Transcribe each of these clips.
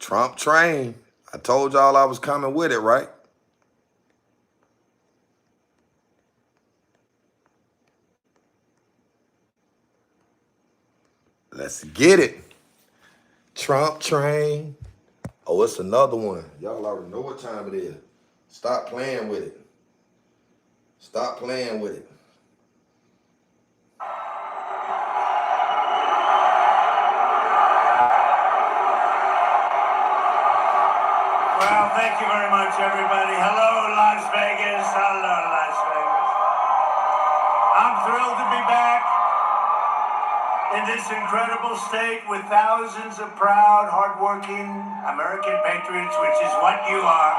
Trump train. I told y'all I was coming with it, right? Let's get it. Trump train. Oh, it's another one. Y'all already know what time it is. Stop playing with it. Stop playing with it. Well, thank you very much, everybody. Hello, Las Vegas. Hello, Las Vegas. I'm thrilled to be back in this incredible state with thousands of proud, hardworking American patriots, which is what you are.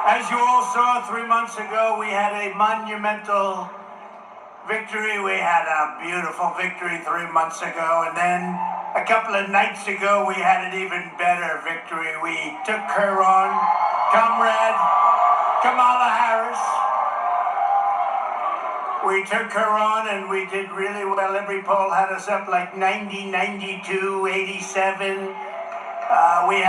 As you all saw 3 months ago, we had a monumental victory. We had a beautiful victory 3 months ago, and then a couple of nights ago, we had an even better victory. We took her on, Comrade Kamala Harris. We took her on, and we did really well. Every poll had us up like 90, 92, 87. We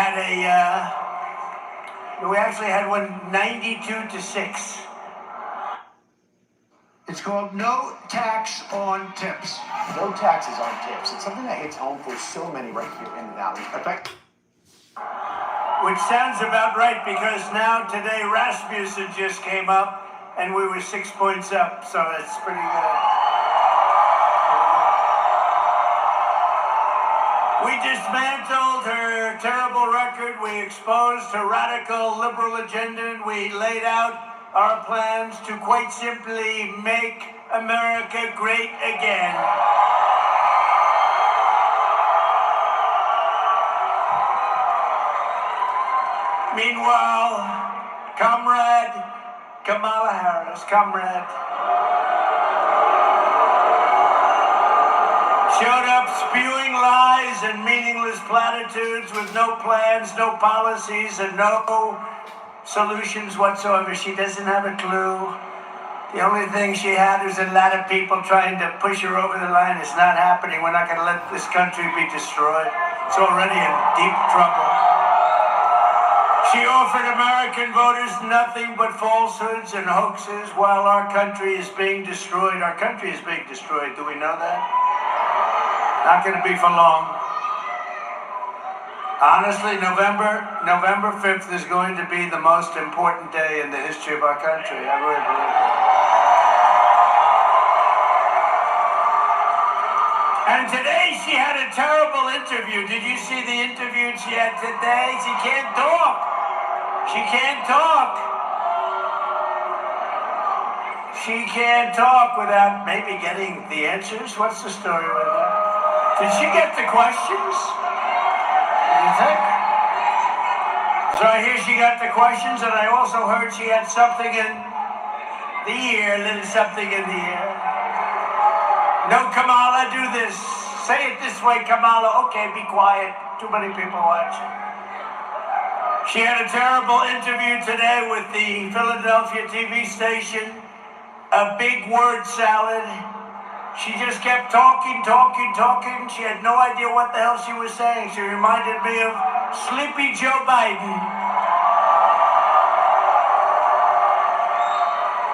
actually had one 92-6. It's called no tax on tips. No taxes on tips. It's something that hits home for so many right here in the Valley. In fact, which sounds about right, because now today Rasmussen just came up and we were 6 points up, so it's pretty good. We dismantled her terrible record. We exposed her radical liberal agenda, and we laid out our plans to quite simply make America great again. Meanwhile, Comrade Kamala Harris, showed up spewing lies and meaningless platitudes with no plans, no policies, and no solutions whatsoever. She doesn't have a clue. The only thing she had was a lot of people trying to push her over the line. It's not happening. We're not going to let this country be destroyed. It's already in deep trouble. She offered American voters nothing but falsehoods and hoaxes while our country is being destroyed. Our country is being destroyed. Do we know that? Not going to be for long. Honestly, November 5th is going to be the most important day in the history of our country. I really believe it. And today she had a terrible interview. Did you see the interview she had today? She can't talk. She can't talk. She can't talk without maybe getting the answers. What's the story with that? Did she get the questions? You think? So I hear she got the questions, and I also heard she had something in the ear, a little something in the ear. No, Kamala, do this. Say it this way, Kamala. Okay, be quiet. Too many people watching. She had a terrible interview today with the Philadelphia TV station. A big word salad. She just kept talking. She had no idea what the hell she was saying. She reminded me of Sleepy Joe Biden.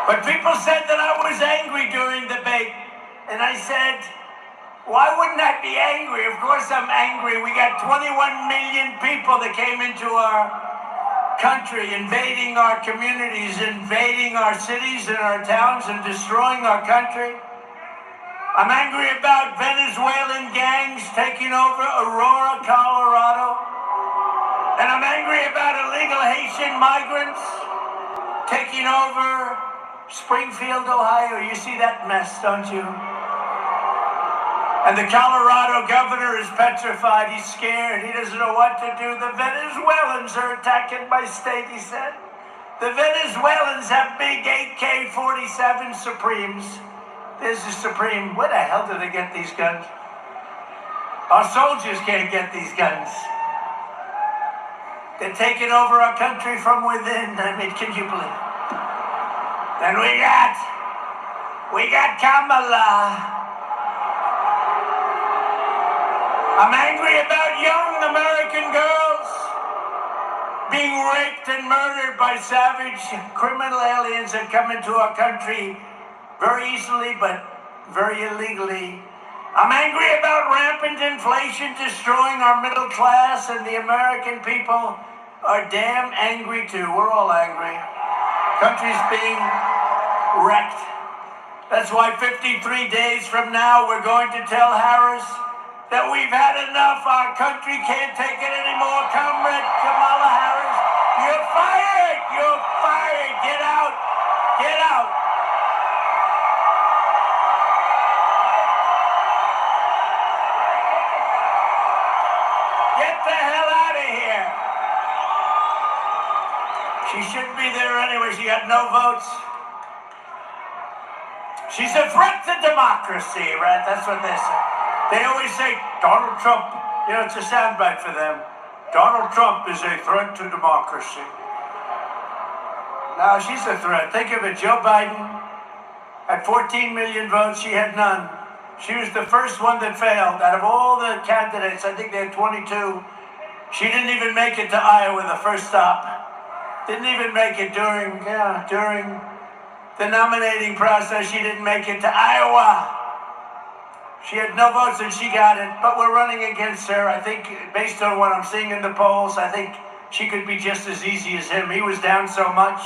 But people said that I was angry during the debate. And I said, why wouldn't I be angry? Of course I'm angry. We got 21 million people that came into our country, invading our communities, invading our cities and our towns, and destroying our country. I'm angry about Venezuelan gangs taking over Aurora, Colorado. And I'm angry about illegal Haitian migrants taking over Springfield, Ohio. You see that mess, don't you? And the Colorado governor is petrified. He's scared. He doesn't know what to do. The Venezuelans are attacking my state, he said. The Venezuelans have big AK-47 Supremes. There's a Supreme. Where the hell do they get these guns? Our soldiers can't get these guns. They're taking over our country from within. I mean, can you believe it? Then we got Kamala. I'm angry about young American girls being raped and murdered by savage criminal aliens that come into our country very easily but very illegally. I'm angry about rampant inflation destroying our middle class, and the American people are damn angry too. We're all angry. Country's being wrecked. That's why 53 days from now we're going to tell Harris that we've had enough. Our country can't take it anymore. Comrade Kamala Harris, you're fired! You're fired! Get out! Get out! Get the hell out of here! She shouldn't be there anyway. She got no votes. She's a threat to democracy, right? That's what they say. They always say Donald Trump, you know, it's a soundbite for them. Donald Trump is a threat to democracy. No, she's a threat. Think of it. Joe Biden had 14 million votes. She had none. She was the first one that failed. Out of all the candidates, I think they had 22. She didn't even make it to Iowa, the first stop. Didn't even make it during the nominating process. She didn't make it to Iowa. She had no votes and she got it, but we're running against her. I think, based on what I'm seeing in the polls, I think she could be just as easy as him. He was down so much.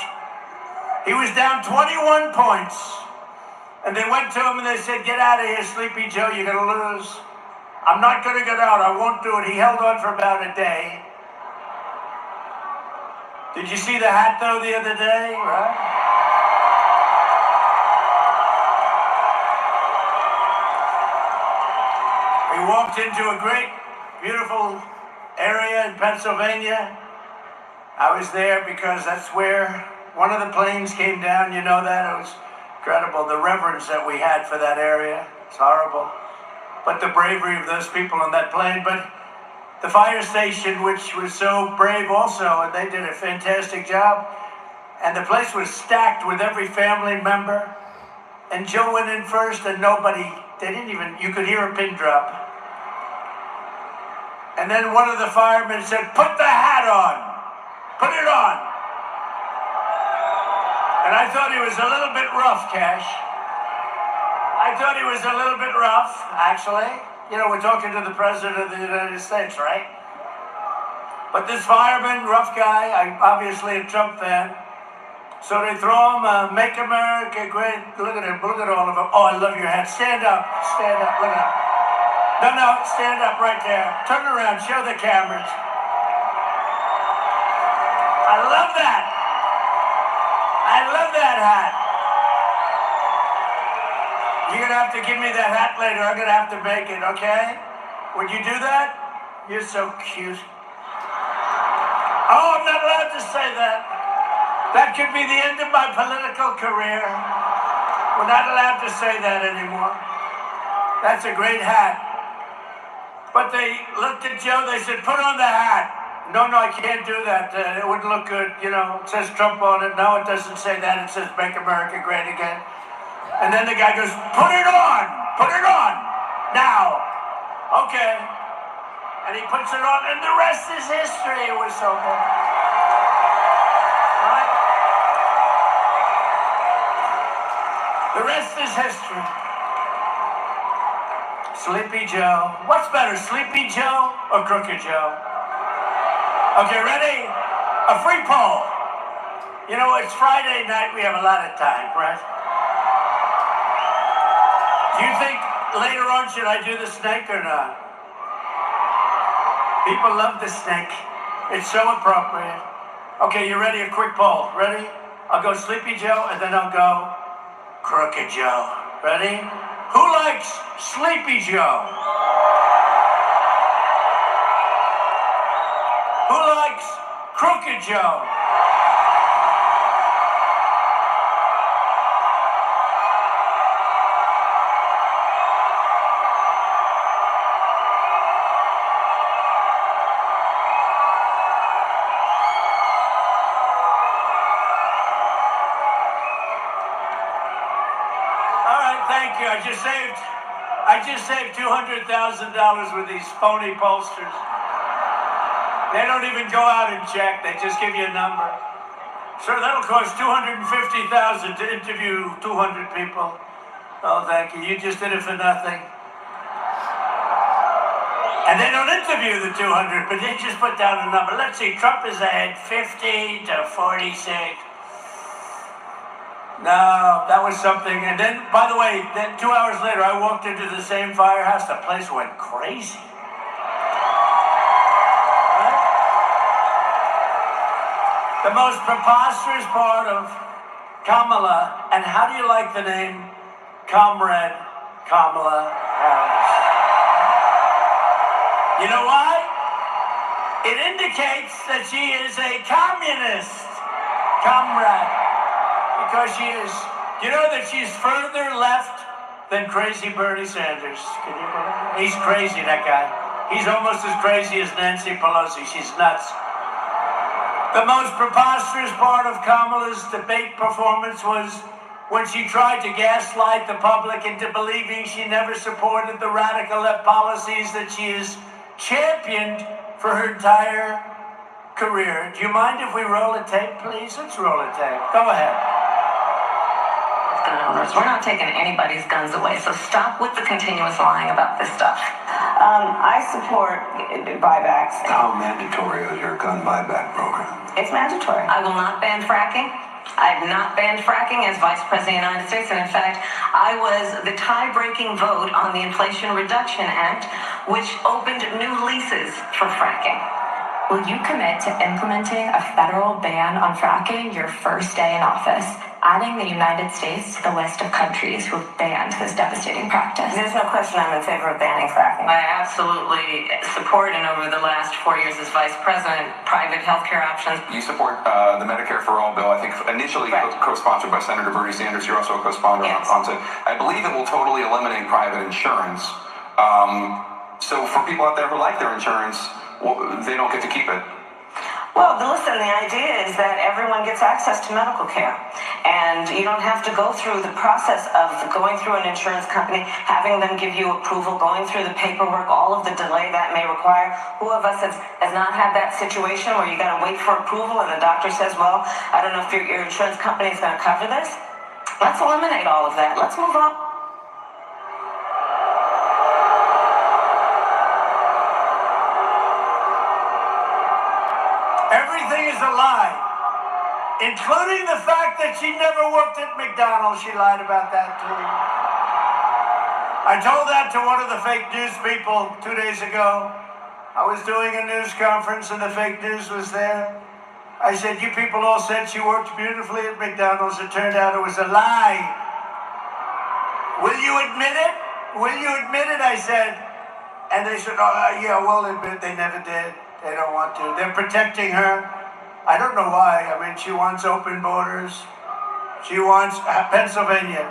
He was down 21 points. And they went to him and they said, get out of here, Sleepy Joe, you're going to lose. I'm not going to get out, I won't do it. He held on for about a day. Did you see the hat, though, the other day, right? We walked into a great, beautiful area in Pennsylvania. I was there because that's where one of the planes came down. You know that? It was incredible. The reverence that we had for that area. It's horrible. But the bravery of those people on that plane. But the fire station, which was so brave also, and they did a fantastic job. And the place was stacked with every family member. And Joe went in first and nobody, they didn't even, you could hear a pin drop. And then one of the firemen said, put the hat on. Put it on. And I thought he was a little bit rough, Cash. I thought he was a little bit rough, actually. You know, we're talking to the President of the United States, right? But this fireman, rough guy, obviously a Trump fan. So they throw him a Make America Great. Look at him, look at all of them. Oh, I love your hat. Stand up, look at him. No, stand up right there. Turn around, show the cameras. I love that. I love that hat. You're going to have to give me that hat later. I'm going to have to make it, okay? Would you do that? You're so cute. Oh, I'm not allowed to say that. That could be the end of my political career. We're not allowed to say that anymore. That's a great hat. But they looked at Joe, they said, put on the hat. No, I can't do that. It wouldn't look good. You know, it says Trump on it. No, it doesn't say that. It says Make America Great Again. And then the guy goes, put it on. Put it on. Now. Okay. And he puts it on, and the rest is history. It was so good. Right? The rest is history. Sleepy Joe. What's better, Sleepy Joe or Crooked Joe? Okay, ready? A free poll. You know, it's Friday night. We have a lot of time, right? Do you think later on should I do the snake or not? People love the snake. It's so appropriate. Okay, you ready? A quick poll. Ready? I'll go Sleepy Joe and then I'll go Crooked Joe. Ready? Who likes Sleepy Joe? Who likes Crooked Joe? All right, thank you. I I just saved $200,000 with these phony pollsters. They don't even go out and check. They just give you a number. Sir, that'll cost $250,000 to interview 200 people. Oh, thank you. You just did it for nothing. And they don't interview the 200, but they just put down a number. Let's see, Trump is ahead 50 to 46. No, that was something. And then, by the way, then 2 hours later, I walked into the same firehouse. The place went crazy. Right? The most preposterous part of Kamala, and how do you like the name Comrade Kamala Harris? You know why? It indicates that she is a communist, comrade, because she is. You know that she's further left than crazy Bernie Sanders. Can you believe it? He's crazy, that guy. He's almost as crazy as Nancy Pelosi. She's nuts. The most preposterous part of Kamala's debate performance was when she tried to gaslight the public into believing she never supported the radical left policies that she has championed for her entire career. Do you mind if we roll a tape, please? Let's roll a tape. Go ahead. Gun owners. We're not taking anybody's guns away, so stop with the continuous lying about this stuff. I support buybacks. How mandatory is your gun buyback program? It's mandatory. I will not ban fracking. I've not banned fracking as Vice President of the United States, and in fact, I was the tie-breaking vote on the Inflation Reduction Act, which opened new leases for fracking. Will you commit to implementing a federal ban on fracking your first day in office, adding the United States to the list of countries who have banned this devastating practice? There's no question I'm in favor of banning fracking. I absolutely support, and over the last 4 years as Vice President, private healthcare options. You support the Medicare for All bill, I think initially co-sponsored by Senator Bernie Sanders. You're also a co-sponsor on it. I believe it will totally eliminate private insurance. So for people out there who like their insurance, they don't get to keep it. Well, listen, the idea is that everyone gets access to medical care. And you don't have to go through the process of going through an insurance company, having them give you approval, going through the paperwork, all of the delay that may require. Who of us has not had that situation where you got to wait for approval and the doctor says, well, I don't know if your insurance company is going to cover this? Let's eliminate all of that. Let's move on. Everything is a lie, including the fact that she never worked at McDonald's. She lied about that too. I told that to one of the fake news people 2 days ago. I was doing a news conference and the fake news was there. I said, you people all said she worked beautifully at McDonald's. It turned out it was a lie. Will you admit it? Will you admit it? I said. And they said, oh, yeah, we'll admit they never did. They don't want to. They're protecting her. I don't know why. I mean, she wants open borders. She wants Pennsylvania.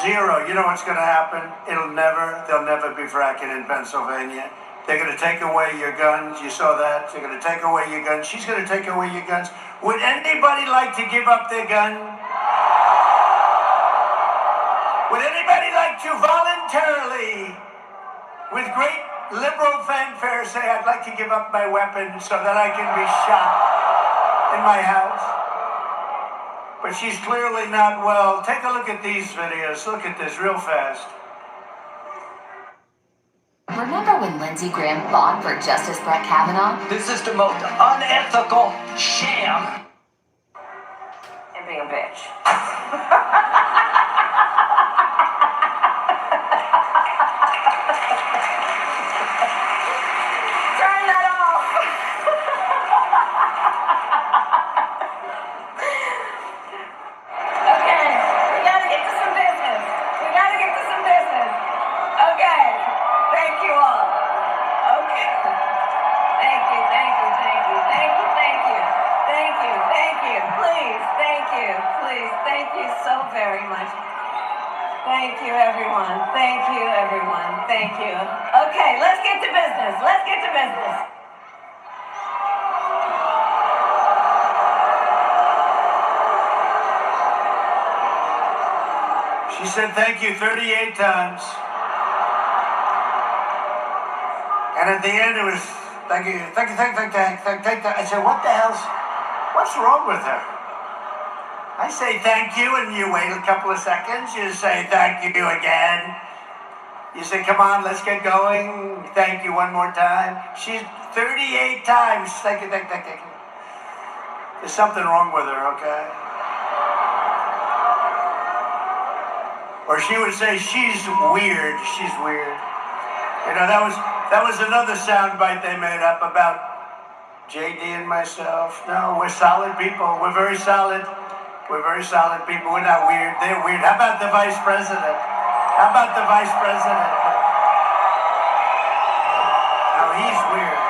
Zero. You know what's going to happen? They'll never be fracking in Pennsylvania. They're going to take away your guns. You saw that. They're going to take away your guns. She's going to take away your guns. Would anybody like to give up their gun? Would anybody like to voluntarily, with great liberal fanfare, say, I'd like to give up my weapon so that I can be shot in my house? But she's clearly not well. Take a look at these videos. Look at this real fast. Remember when Lindsey Graham fought for Justice Brett Kavanaugh? This is the most unethical sham. And being a bitch. Thank you, everyone. Thank you, everyone. Thank you. Okay, let's get to business. Let's get to business. She said thank you 38 times. And at the end, it was, thank you. I said, what's wrong with her? I say thank you, and you wait a couple of seconds. You say thank you again. You say, come on, let's get going. Thank you one more time. She's 38 times. Thank you. There's something wrong with her, okay? Or she would say, she's weird. She's weird. You know, that was another soundbite they made up about JD and myself. No, we're solid people. We're very solid. We're very solid people. We're not weird. They're weird. How about the vice president? How about the vice president? Now he's weird.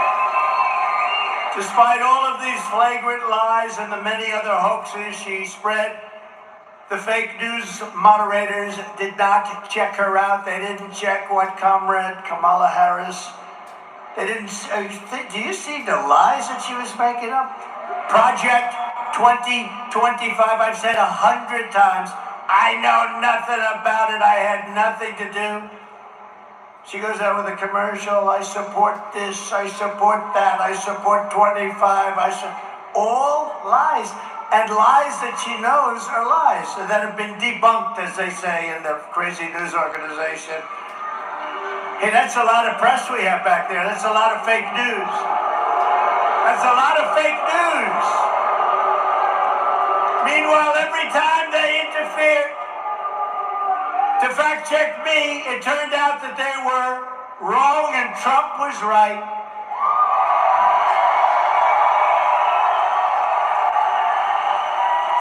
Despite all of these flagrant lies and the many other hoaxes she spread, the fake news moderators did not check her out. They didn't check what Comrade Kamala Harris. They didn't. Do you see the lies that she was making up? Project 2025. I've said 100 times. I know nothing about it. I had nothing to do. She goes out with a commercial. I support this. I support that. I support 25. All lies. And lies that she knows are lies that have been debunked, as they say in the crazy news organization. Hey, that's a lot of press we have back there. That's a lot of fake news. That's a lot of fake news. Meanwhile, every time they interfered to fact check me, it turned out that they were wrong and Trump was right.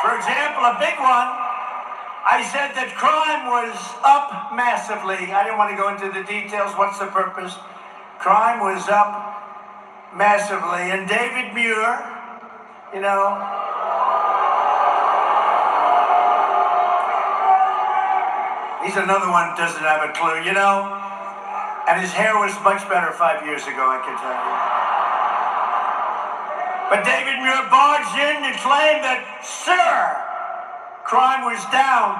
For example, a big one, I said that crime was up massively. I didn't want to go into the details. What's the purpose? Crime was up massively. And David Muir, you know, he's another one who doesn't have a clue, you know. And his hair was much better 5 years ago, I can tell you. But David Muir barged in and claimed that, sir, crime was down.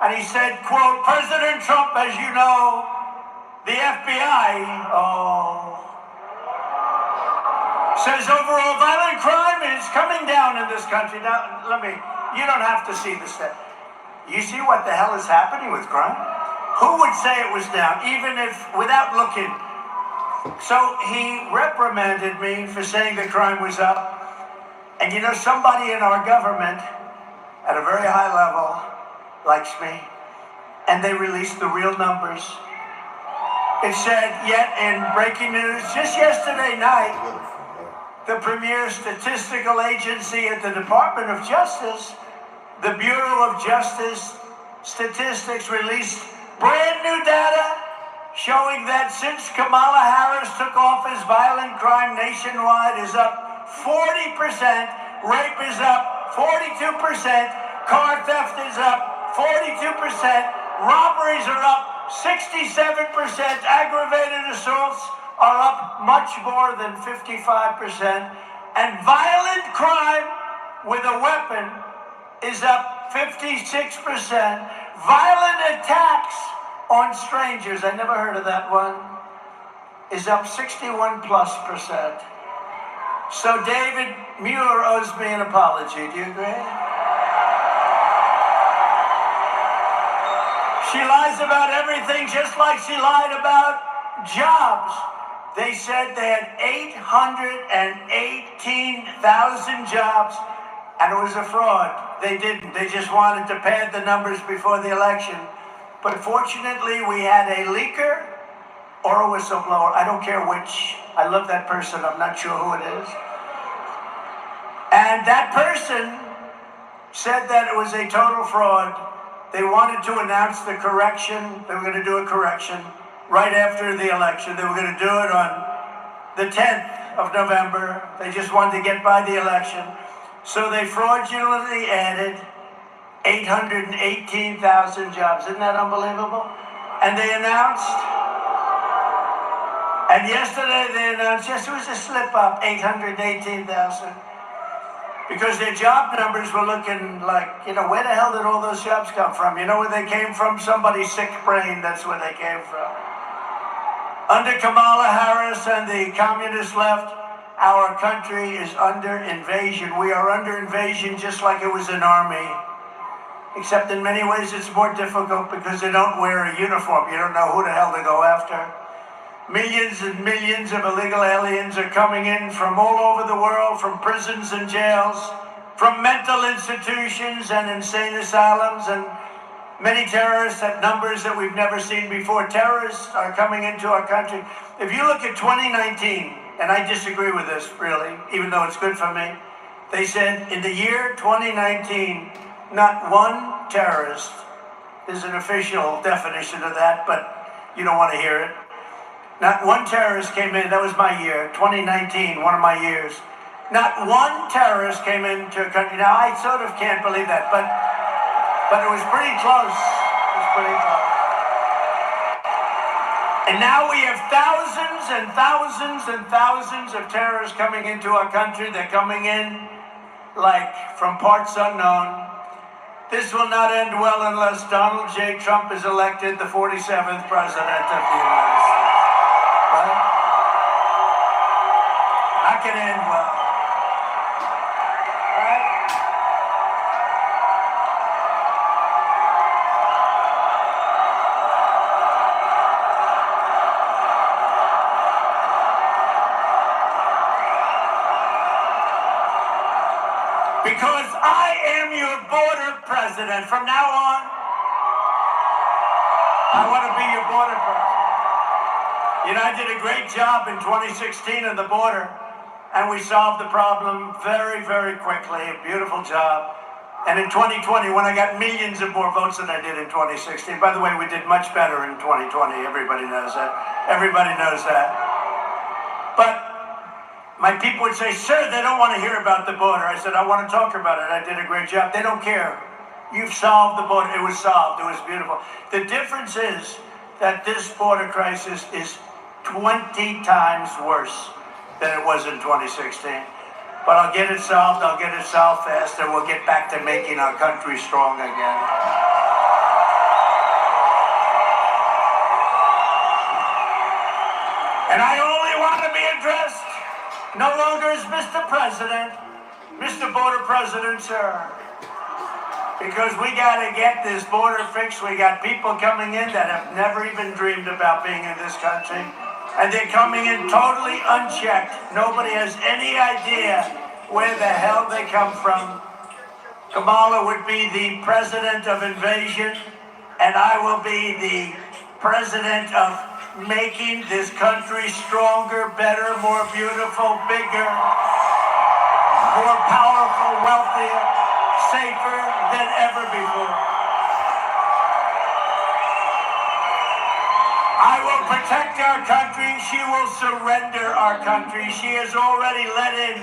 And he said, quote, President Trump, as you know, the FBI, says overall violent crime is coming down in this country. Now, you don't have to see this. You see what the hell is happening with crime? Who would say it was down, even if, without looking? So he reprimanded me for saying that crime was up. And you know, somebody in our government at a very high level likes me. And they released the real numbers. It said, yet in breaking news, just yesterday night, the premier statistical agency at the Department of Justice, the Bureau of Justice Statistics, released brand new data showing that since Kamala Harris took office, violent crime nationwide is up 40%, rape is up 42%, car theft is up 42%, robberies are up 67%, aggravated assaults are up much more than 55%, and violent crime with a weapon is up 56%. Violent attacks on strangers, I never heard of that one, is up 61+%. So David Muir owes me an apology. Do you agree? She lies about everything, just like she lied about jobs. They said they had 818,000 jobs, and it was a fraud. They didn't. They just wanted to pad the numbers before the election. But fortunately, we had a leaker or a whistleblower. I don't care which. I love that person. I'm not sure who it is. And that person said that it was a total fraud. They wanted to announce the correction. They were going to do a correction right after the election. They were going to do it on the 10th of November. They just wanted to get by the election. So they fraudulently added 818,000 jobs. Isn't that unbelievable? And they announced, and yesterday they announced, yes, it was a slip up, 818,000. Because their job numbers were looking like, you know, where the hell did all those jobs come from? You know where they came from? Somebody's sick brain, that's where they came from. Under Kamala Harris and the communist left, our country is under invasion. We are under invasion just like it was an army. Except in many ways it's more difficult because they don't wear a uniform. You don't know who the hell to go after. Millions and millions of illegal aliens are coming in from all over the world, from prisons and jails, from mental institutions and insane asylums, and many terrorists at numbers that we've never seen before. Terrorists are coming into our country. If you look at 2019, and I disagree with this really, even though it's good for me, they said in the year 2019, not one terrorist, there's an official definition of that, but you don't want to hear it. Not one terrorist came in, that was my year, 2019, one of my years. Not one terrorist came into a country. Now, I sort of can't believe that, but it was pretty close. It was pretty close. And now we have thousands and thousands and thousands of terrorists coming into our country. They're coming in like from parts unknown. This will not end well unless Donald J. Trump is elected the 47th president of the United States. Right? Not gonna end well. Right? Because I am your border president. From now on, I want to be your border president. You know, I did a great job in 2016 on the border, and we solved the problem very, very quickly. A beautiful job. And in 2020, when I got millions of more votes than I did in 2016, by the way, we did much better in 2020. Everybody knows that. Everybody knows that. But my people would say, sir, they don't want to hear about the border. I said, I want to talk about it. I did a great job. They don't care. You've solved the border. It was solved. It was beautiful. The difference is that this border crisis is 20 times worse than it was in 2016. But I'll get it solved. I'll get it solved fast, and we'll get back to making our country strong again. And I only want to be addressed no longer as Mr. President, Mr. Border President, sir. Because we got to get this border fixed. We got people coming in that have never even dreamed about being in this country. And they're coming in totally unchecked. Nobody has any idea where the hell they come from. Kamala would be the president of invasion, and I will be the president of making this country stronger, better, more beautiful, bigger, more powerful, wealthier, safer than ever before. I will protect our country. She will surrender our country. She has already let in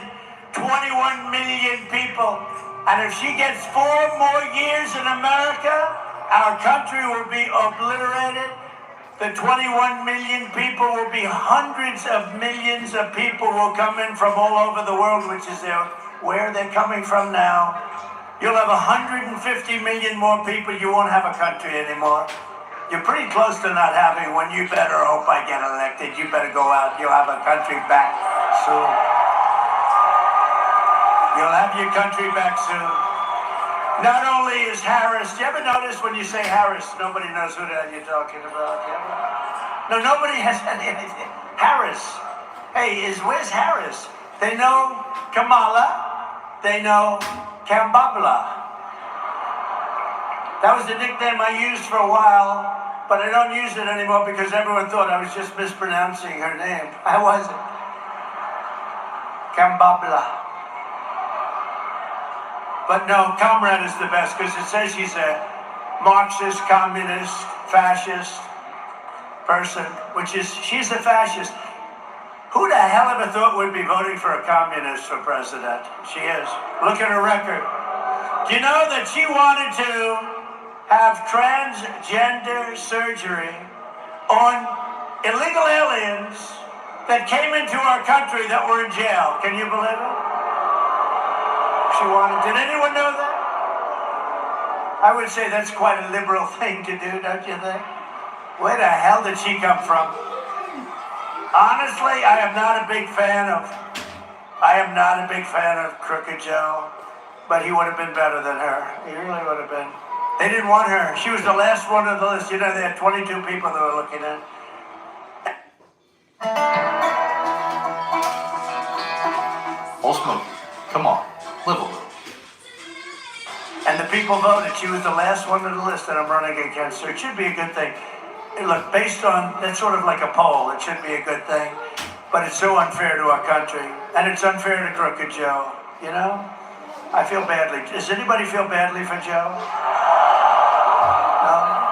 21 million people. And if she gets 4 more years in America, our country will be obliterated. The 21 million people will be hundreds of millions of people will come in from all over the world, which is where they're coming from now. You'll have 150 million more people. You won't have a country anymore. You're pretty close to not having one. You better hope I get elected. You better go out. You'll have a country back soon. You'll have your country back soon. Not only is Harris, do you ever notice when you say Harris, nobody knows who the hell you're talking about? No, nobody has any idea. Harris. Hey, where's Harris? They know Kamala. They know Kambabla. That was the nickname I used for a while, but I don't use it anymore because everyone thought I was just mispronouncing her name. I wasn't. Kambabla. But no, Comrade is the best because it says she's a Marxist, communist, fascist person, she's a fascist. Who the hell ever thought we'd be voting for a communist for president? She is. Look at her record. Do you know that she wanted to have transgender surgery on illegal aliens that came into our country that were in jail? Can you believe it? She wanted. Did anyone know that? I would say that's quite a liberal thing to do, don't you think? Where the hell did she come from? Honestly, I am not a big fan of Crooked Joe, but he would have been better than her. He really would have been. They didn't want her. She was the last one on the list. You know, they had 22 people they were looking at. Old Smokey, come on, live a little. And the people voted. She was the last one on the list that I'm running against her. It should be a good thing. Hey, look, based on, that's sort of like a poll. It should be a good thing. But it's so unfair to our country. And it's unfair to Crooked Joe, you know? I feel badly. Does anybody feel badly for Joe? No?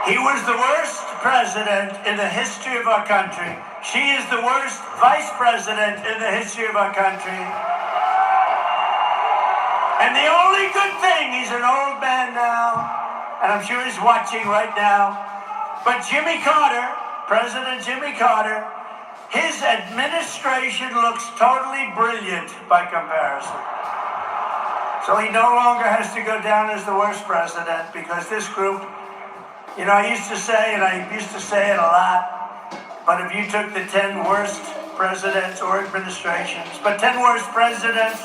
He was the worst president in the history of our country. She is the worst vice president in the history of our country. And the only good thing, he's an old man now, and I'm sure he's watching right now, but Jimmy Carter, President Jimmy Carter, his administration looks totally brilliant by comparison. So he no longer has to go down as the worst president because this group, you know, I used to say, and I used to say it a lot, but if you took the 10 worst presidents or administrations, but 10 worst presidents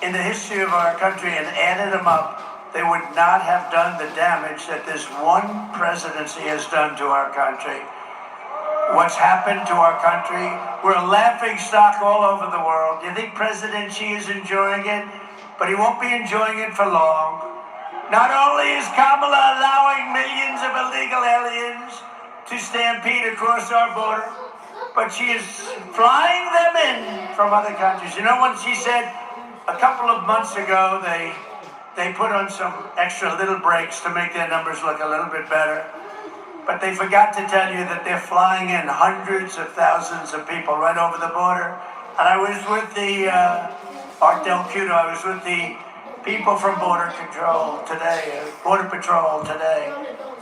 in the history of our country and added them up, they would not have done the damage that this one presidency has done to our country. What's happened to our country, we're a laughing stock all over the world. You think President Xi is enjoying it, but he won't be enjoying it for long. Not only is Kamala allowing millions of illegal aliens to stampede across our border, but she is flying them in from other countries. You know, when she said a couple of months ago, they put on some extra little brakes to make their numbers look a little bit better. But they forgot to tell you that they're flying in hundreds of thousands of people right over the border. And I was with the Art Del Cudo, I was with the people from Border Patrol today,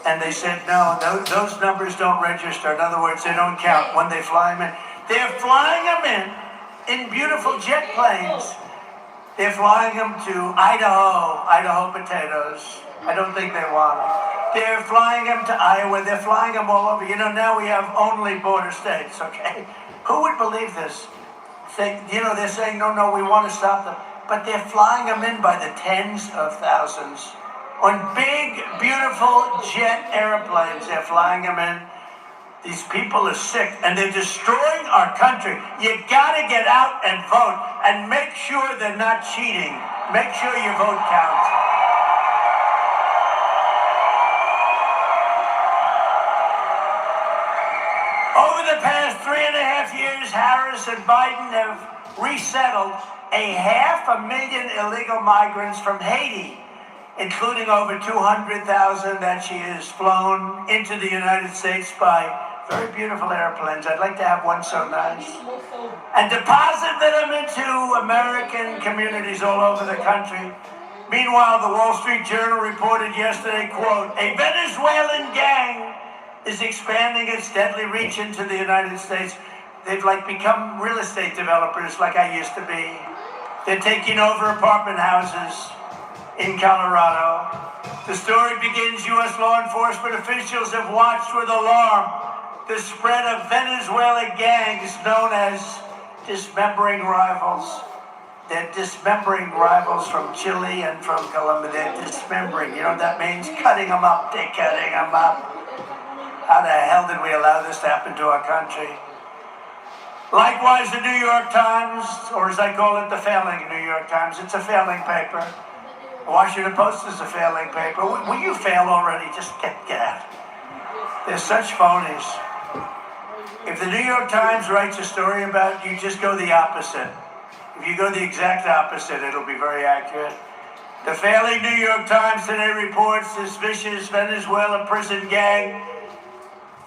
and they said, no, those numbers don't register. In other words, they don't count when they fly them in. They're flying them in beautiful jet planes. They're flying them to Idaho potatoes. I don't think they want them. They're flying them to Iowa. They're flying them all over. You know, now we have only border states, okay? Who would believe this? They're saying, no, we want to stop them. But they're flying them in by the tens of thousands. On big, beautiful jet airplanes, they're flying them in. These people are sick, and they're destroying our country. You gotta get out and vote, and make sure they're not cheating. Make sure your vote counts. Over the past 3.5 years, Harris and Biden have resettled 500,000 illegal migrants from Haiti, including over 200,000 that she has flown into the United States by very beautiful airplanes. I'd like to have one so nice. And deposited them into American communities all over the country. Meanwhile, the Wall Street Journal reported yesterday, quote, a Venezuelan gang is expanding its deadly reach into the United States. They've become real estate developers like I used to be. They're taking over apartment houses in Colorado. The story begins, U.S. law enforcement officials have watched with alarm the spread of Venezuelan gangs known as dismembering rivals. They're dismembering rivals from Chile and from Colombia. They're dismembering. You know what that means? Cutting them up. They're cutting them up. How the hell did we allow this to happen to our country? Likewise, the New York Times, or as I call it, the failing New York Times. It's a failing paper. The Washington Post is a failing paper. Will you fail already? Just get out. They're such phonies. If the New York Times writes a story about you, just go the opposite. If you go the exact opposite, it'll be very accurate. The failing New York Times today reports this vicious Venezuela prison gang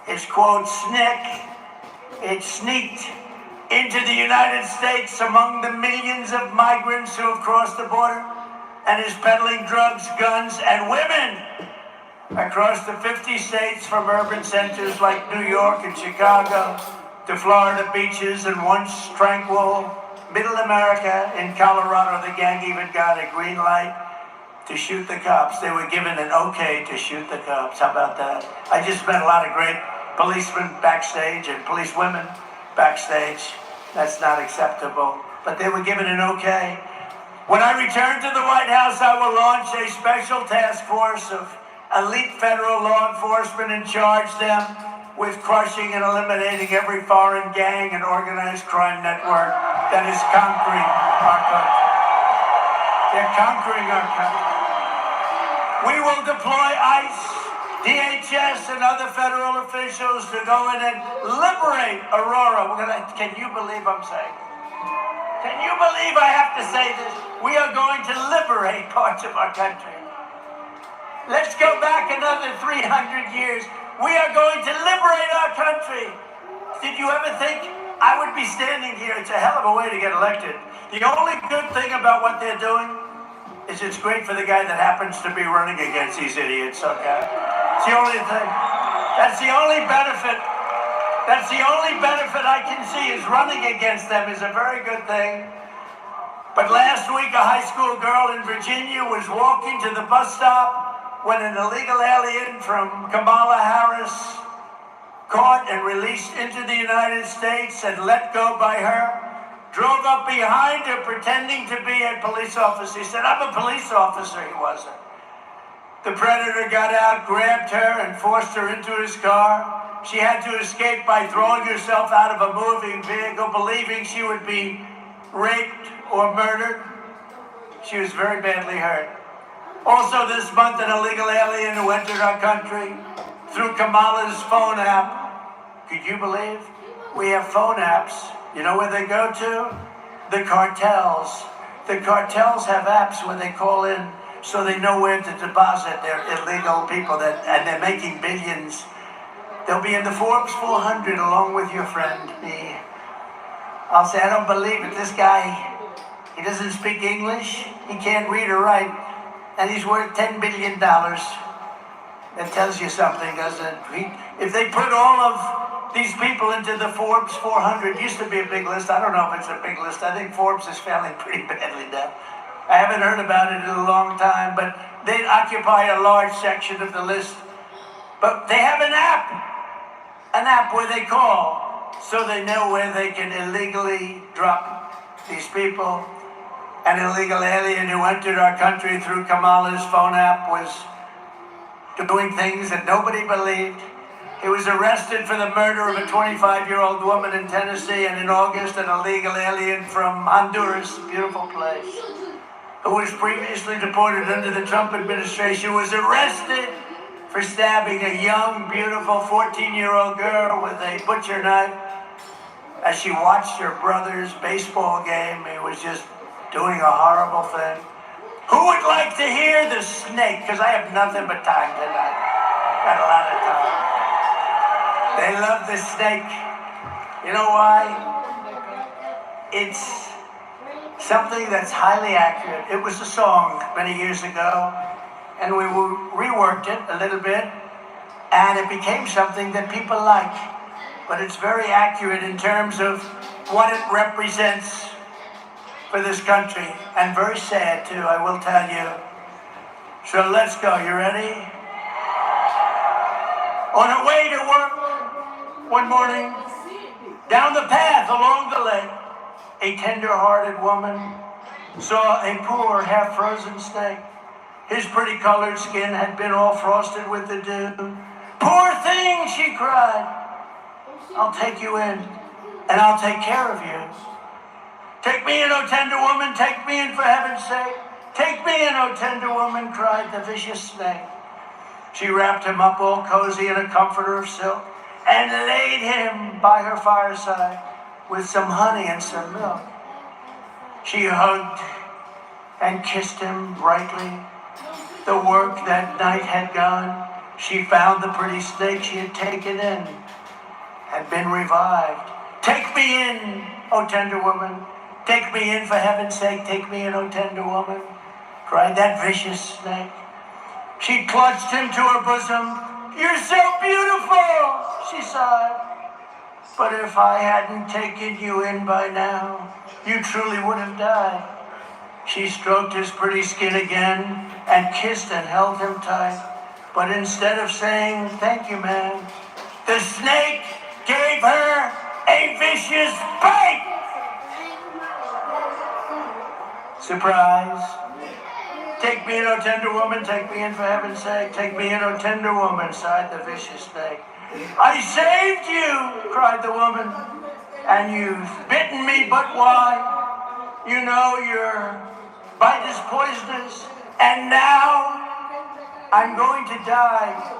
is, quote, it sneaked into the United States among the millions of migrants who have crossed the border and is peddling drugs, guns, and women across the 50 states from urban centers like New York and Chicago to Florida beaches and once tranquil Middle America in Colorado. The gang even got a green light to shoot the cops. They were given an okay to shoot the cops. How about that? I just met a lot of great policemen backstage and policewomen backstage. That's not acceptable. But they were given an okay. When I return to the White House, I will launch a special task force of elite federal law enforcement and charge them with crushing and eliminating every foreign gang and organized crime network that is conquering our country. They're conquering our country. We will deploy ICE, DHS, and other federal officials to go in and liberate Aurora. Can you believe I'm saying? Can you believe I have to say this? We are going to liberate parts of our country. Let's go back another 300 years. We are going to liberate our country. Did you ever think I would be standing here? It's a hell of a way to get elected. The only good thing about what they're doing is it's great for the guy that happens to be running against these idiots, okay? It's the only thing. That's the only benefit. That's the only benefit I can see is running against them is a very good thing. But last week, a high school girl in Virginia was walking to the bus stop when an illegal alien from Kamala Harris caught and released into the United States and let go by her, drove up behind her pretending to be a police officer. He said, "I'm a police officer." He wasn't. The predator got out, grabbed her, and forced her into his car. She had to escape by throwing herself out of a moving vehicle, believing she would be raped or murdered. She was very badly hurt. Also this month, an illegal alien who entered our country through Kamala's phone app. Could you believe? We have phone apps. You know where they go to? The cartels. The cartels have apps where they call in so they know where to deposit their illegal people and they're making billions. They'll be in the Forbes 400 along with your friend, me. I'll say, I don't believe it. This guy, he doesn't speak English. He can't read or write. And he's worth $10 billion. That tells you something, doesn't it? If they put all of these people into the Forbes 400, used to be a big list. I don't know if it's a big list. I think Forbes is failing pretty badly now. I haven't heard about it in a long time, but they occupy a large section of the list. But they have an app where they call so they know where they can illegally drop these people. An illegal alien who entered our country through Kamala's phone app was doing things that nobody believed. He was arrested for the murder of a 25-year-old woman in Tennessee, and in August, an illegal alien from Honduras, a beautiful place, who was previously deported under the Trump administration, was arrested for stabbing a young, beautiful 14-year-old girl with a butcher knife as she watched her brother's baseball game. He was just doing a horrible thing. Who would like to hear the snake? Because I have nothing but time tonight. Got a lot of time. They love the snake. You know why? It's something that's highly accurate. It was a song many years ago, and we reworked it a little bit, and it became something that people like. But it's very accurate in terms of what it represents for this country, and very sad too, I will tell you. So let's go. You ready? On her way to work one morning, down the path along the lake, a tender-hearted woman saw a poor, half-frozen snake. His pretty colored skin had been all frosted with the dew. "Poor thing," she cried. "I'll take you in, and I'll take care of you." "Take me in, O tender woman, take me in for heaven's sake. Take me in, O tender woman," cried the vicious snake. She wrapped him up all cozy in a comforter of silk and laid him by her fireside with some honey and some milk. She hugged and kissed him brightly. The work that night had gone. She found the pretty snake she had taken in had been revived. "Take me in, O tender woman. Take me in for heaven's sake. Take me in, O tender woman," cried that vicious snake. She clutched him to her bosom. "You're so beautiful," she sighed. "But if I hadn't taken you in by now, you truly would have died." She stroked his pretty skin again and kissed and held him tight. But instead of saying, "Thank you, man," The snake gave her a vicious bite. Surprise. Take me in, O tender woman, take me in for heaven's sake. Take me in, O tender woman, sighed the vicious snake. I saved you, cried the woman, and you've bitten me, but why? You know your bite is poisonous, and now I'm going to die.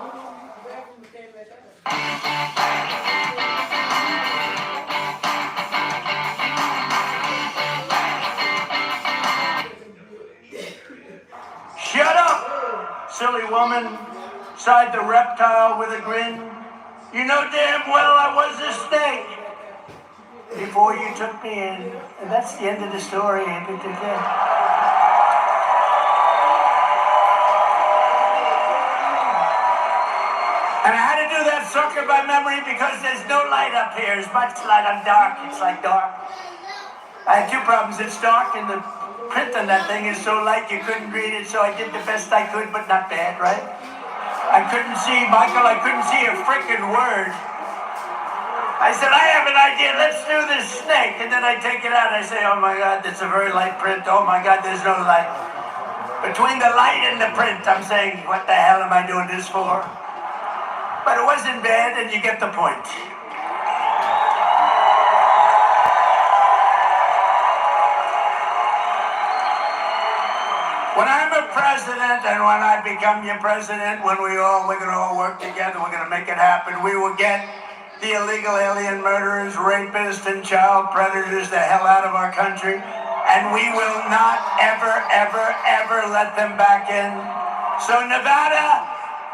Shut up, silly woman, sighed the reptile with a grin. You know damn well I was a snake before you took me in. And that's the end of the story. And I had to do that sucker by memory because there's no light up here. As much light, I'm dark. It's like dark. I had two problems. It's dark and the print on that thing is so light you couldn't read it, so I did the best I could, but not bad, right? I couldn't see, Michael, I couldn't see a freaking word. I said, I have an idea, let's do this snake. And then I take it out and I say, oh my God, that's a very light print. Oh my God, there's no light. Between the light and the print, I'm saying, what the hell am I doing this for? But it wasn't bad, and you get the point. When I'm a president and when I become your president, we're gonna all work together, we're gonna make it happen. We will get the illegal alien murderers, rapists, and child predators the hell out of our country. And we will not ever, ever, ever let them back in. So Nevada,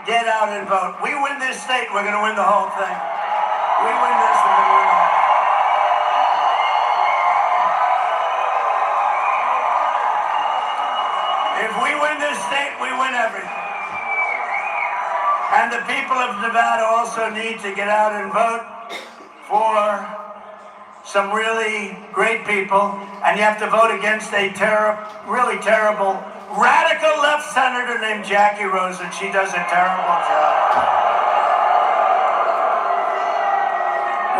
get out and vote. We win this state, we're gonna win the whole thing. We win this, we're gonna win the whole thing. If we win this state, we win everything. And the people of Nevada also need to get out and vote for some really great people. And you have to vote against a really terrible, radical left senator named Jackie Rose, and she does a terrible job.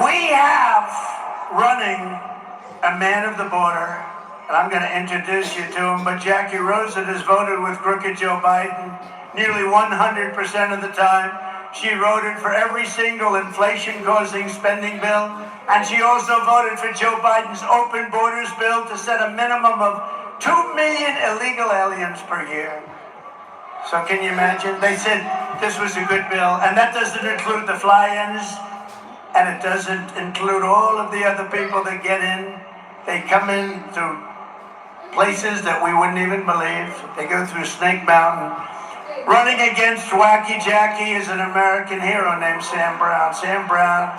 We have running a man of the border, and I'm going to introduce you to him, but Jackie Rosen has voted with crooked Joe Biden nearly 100% of the time. She voted for every single inflation-causing spending bill, and she also voted for Joe Biden's open borders bill to set a minimum of 2 million illegal aliens per year. So can you imagine? They said this was a good bill, and that doesn't include the fly-ins, and it doesn't include all of the other people that get in. They come in through places that we wouldn't even believe. They go through Snake Mountain. Running against Wacky Jackie is an American hero named Sam Brown. Sam Brown.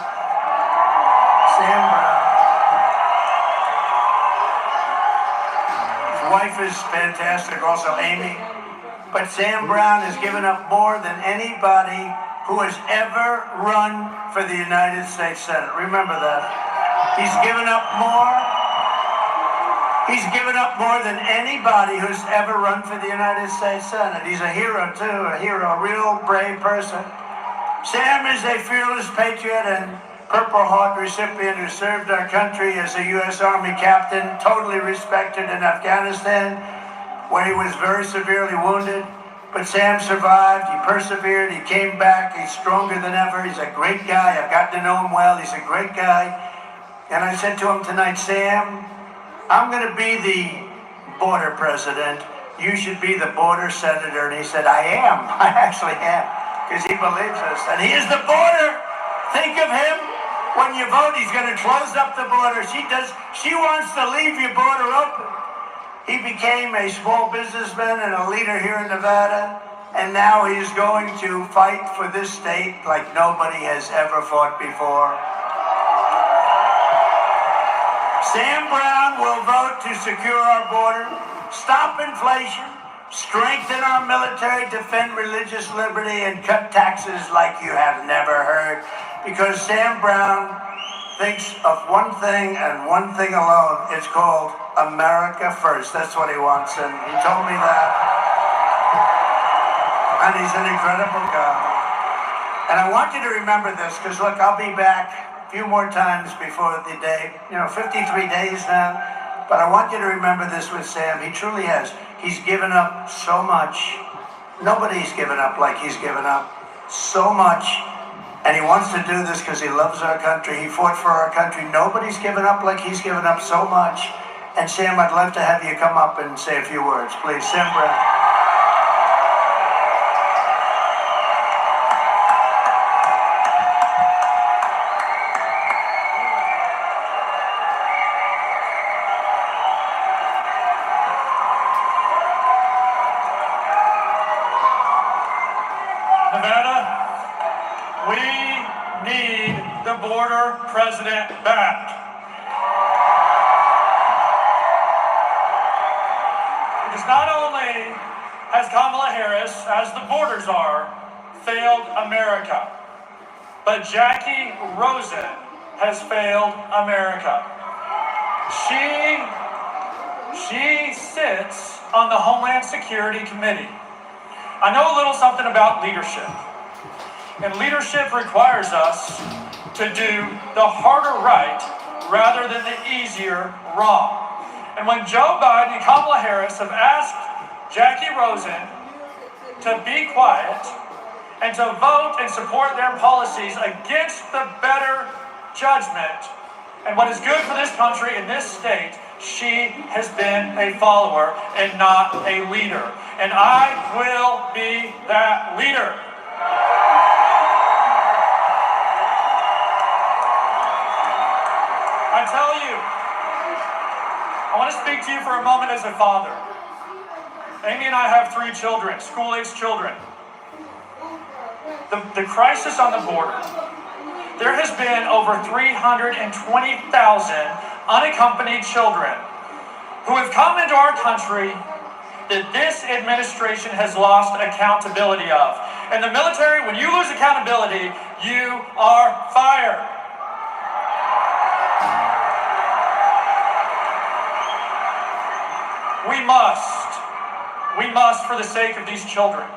His wife is fantastic, also Amy. But Sam Brown has given up more than anybody who has ever run for the United States Senate. Remember that. He's given up more. He's given up more than anybody who's ever run for the United States Senate. He's a hero, too, a real brave person. Sam is a fearless patriot and Purple Heart recipient who served our country as a U.S. Army captain, totally respected in Afghanistan, where he was very severely wounded. But Sam survived, he persevered, he came back, he's stronger than ever. He's a great guy. I've gotten to know him well. He's a great guy. And I said to him tonight, Sam, I'm going to be the border president. You should be the border senator. And he said, I am. I actually am. Because he believes us. And he is the border. Think of him. When you vote, he's going to close up the border. She wants to leave your border open. He became a small businessman and a leader here in Nevada. And now he's going to fight for this state like nobody has ever fought before. Sam Brown will vote to secure our border, stop inflation, strengthen our military, defend religious liberty, and cut taxes like you have never heard. Because Sam Brown thinks of one thing and one thing alone. It's called America First. That's what he wants, and he told me that. And he's an incredible guy. And I want you to remember this, because look, I'll be back a few more times before the day, 53 days now. But I want you to remember this with Sam. He truly has. He's given up so much. Nobody's given up like he's given up so much. And he wants to do this because he loves our country. He fought for our country. Nobody's given up like he's given up so much. And Sam, I'd love to have you come up and say a few words, please. Sam Brown. Nevada, we need the border president back. Because not only has Kamala Harris, as the borders are, failed America, but Jackie Rosen has failed America. She sits on the Homeland Security Committee. I know a little something about leadership. And leadership requires us to do the harder right rather than the easier wrong. And when Joe Biden and Kamala Harris have asked Jackie Rosen to be quiet and to vote and support their policies against the better judgment and what is good for this country and this state, she has been a follower and not a leader. And I will be that leader. I tell you, I want to speak to you for a moment as a father. Amy and I have 3 children, school-age children. The crisis on the border. There has been over 320,000 unaccompanied children who have come into our country that this administration has lost accountability of. In the military, when you lose accountability, you are fired. We must, for the sake of these children.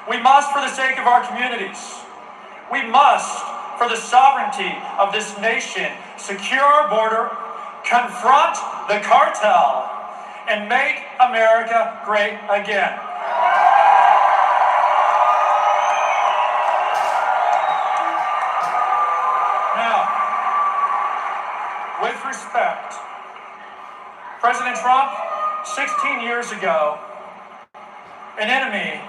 We must, for the sake of our communities. We must, for the sovereignty of this nation, secure our border, confront the cartel, and make America great again. Now, with respect, President Trump, 16 years ago, an enemy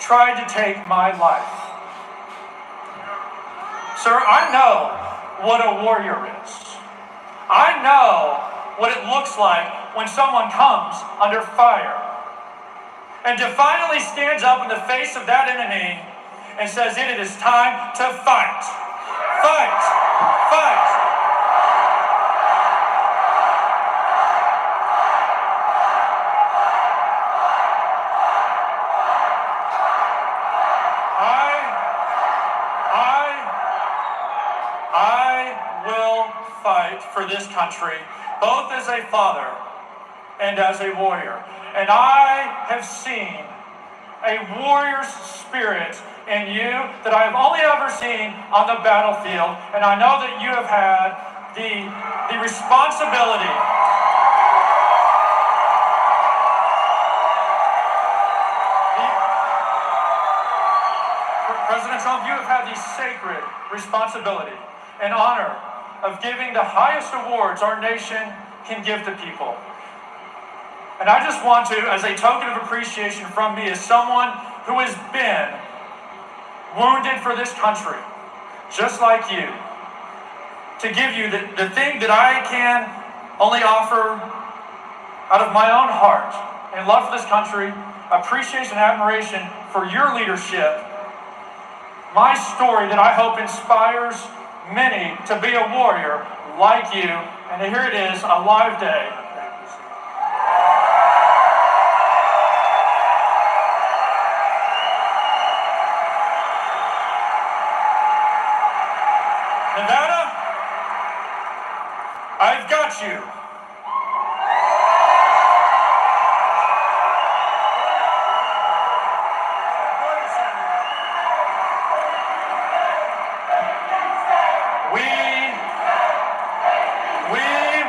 tried to take my life. Sir, I know what a warrior is. I know what it looks like when someone comes under fire. And to finally stand up in the face of that enemy and says, it is time to fight. Fight. Fight. I will fight for this country, both as a father and as a warrior. And I have seen a warrior's spirit in you that I have only ever seen on the battlefield. And I know that you have had the responsibility. President Trump, you have had the sacred responsibility and honor of giving the highest awards our nation can give to people. And I just want to, as a token of appreciation from me, as someone who has been wounded for this country, just like you, to give you the thing that I can only offer out of my own heart and love for this country, appreciation and admiration for your leadership, my story that I hope inspires many to be a warrior like you. And here it is, a live day. Nevada, I've got you. We